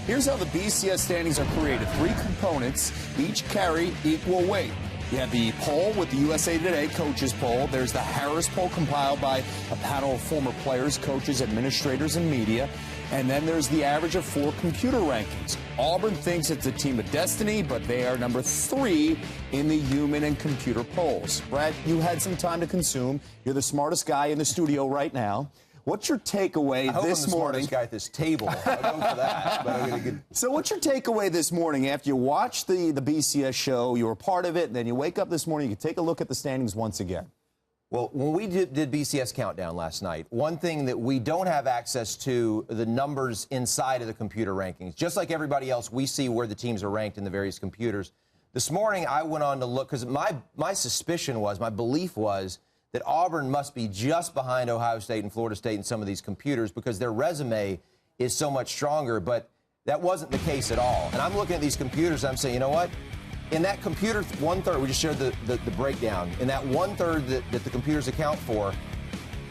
Here's how the BCS standings are created. 3 components, each carry equal weight. You have the poll with the USA Today coaches poll. There's the Harris poll compiled by a panel of former players, coaches, administrators, and media. And then there's the average of 4 computer rankings. Auburn thinks it's a team of destiny, but they are number 3 in the human and computer polls. Brad, you had some time to consume. You're the smartest guy in the studio right now. What's your takeaway this morning? Smartest guy at this table. I'll go for that. But I'm gonna get... So what's your takeaway this morning after you watched the BCS show, you were part of it, and then you wake up this morning, you can take a look at the standings once again? Well, when we did BCS Countdown last night, one thing that we don't have access to the numbers inside of the computer rankings. Just like everybody else, we see where the teams are ranked in the various computers. This morning, I went on to look, because my suspicion was, my belief was, that Auburn must be just behind Ohio State and Florida State in some of these computers because their resume is so much stronger, but that wasn't the case at all. And I'm looking at these computers, and I'm saying, you know what? In that computer, 1/3, we just showed the breakdown, in that 1/3 that the computers account for,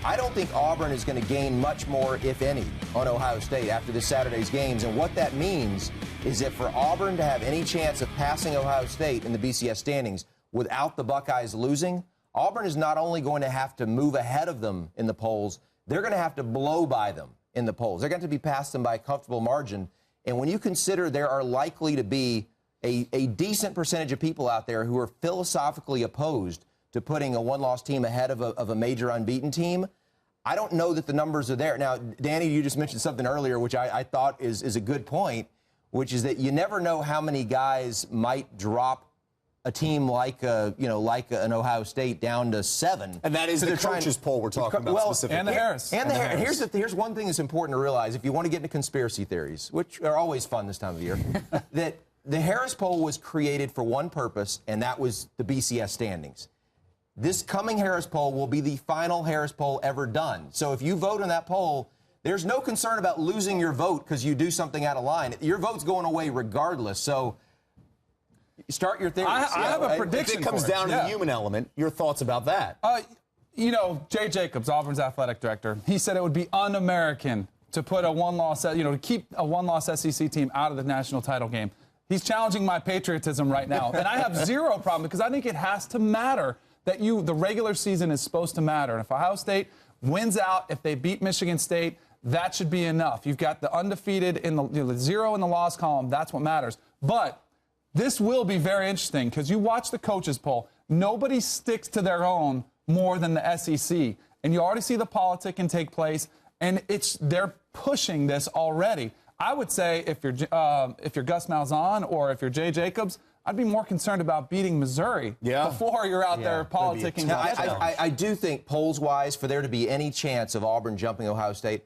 I don't think Auburn is going to gain much more, if any, on Ohio State after this Saturday's games. And what that means is that for Auburn to have any chance of passing Ohio State in the BCS standings without the Buckeyes losing, Auburn is not only going to have to move ahead of them in the polls, they're going to have to blow by them in the polls. They're going to be past them by a comfortable margin. And when you consider there are likely to be a decent percentage of people out there who are philosophically opposed to putting a one-loss team ahead of a major unbeaten team, I don't know that the numbers are there. Now, Danny, you just mentioned something earlier, which I thought is a good point, which is that you never know how many guys might drop a team like an Ohio State down to 7. And that is the coaches poll we're talking about specifically. And the Harris. And the Harris. Here's one thing that's important to realize if you want to get into conspiracy theories, which are always fun this time of year, that the Harris poll was created for one purpose, and that was the BCS standings. This coming Harris poll will be the final Harris poll ever done. So if you vote in that poll, there's no concern about losing your vote because you do something out of line. Your vote's going away regardless. So start your theories. I have a prediction. If it comes down to the human element, your thoughts about that? Jay Jacobs, Auburn's athletic director, he said it would be un-American to put a one-loss, to keep a one-loss SEC team out of the national title game. He's challenging my patriotism right now, and I have zero problem because I think it has to matter that the regular season is supposed to matter. And if Ohio State wins out, if they beat Michigan State, that should be enough. You've got the undefeated in the 0 in the loss column. That's what matters. But this will be very interesting because you watch the coaches poll. Nobody sticks to their own more than the SEC. And you already see the politicking take place, and they're pushing this already. I would say if you're Gus Malzahn or if you're Jay Jacobs, I'd be more concerned about beating Missouri before you're out there politicking. I do think polls-wise, for there to be any chance of Auburn jumping Ohio State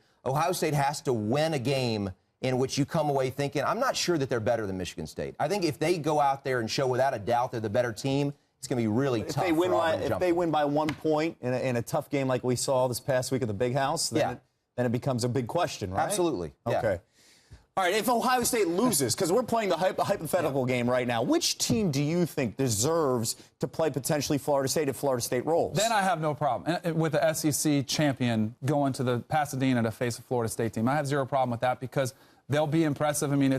has to win a game in which you come away thinking, I'm not sure that they're better than Michigan State. I think if they go out there and show without a doubt they're the better team, it's going to be really tough. If they win by 1 point in a tough game like we saw this past week at the Big House, then it becomes a big question, right? Absolutely. Okay. Yeah. All right, if Ohio State loses, because we're playing the hypothetical game right now, which team do you think deserves to play potentially Florida State if Florida State rolls? Then I have no problem with the SEC champion going to the Pasadena to face a Florida State team. I have zero problem with that because they'll be impressive. I mean,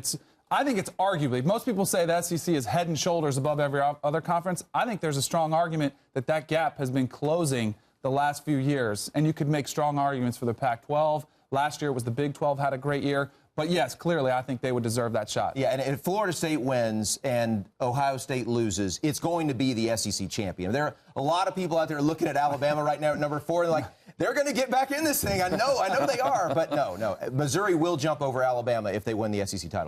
I think it's arguably, most people say the SEC is head and shoulders above every other conference. I think there's a strong argument that gap has been closing the last few years, and you could make strong arguments for the Pac-12. Last year was the Big 12, had a great year. But, yes, clearly, I think they would deserve that shot. Yeah, and if Florida State wins and Ohio State loses, it's going to be the SEC champion. There are a lot of people out there looking at Alabama right now at number 4 and like, they're going to get back in this thing. I know they are. But no. Missouri will jump over Alabama if they win the SEC title.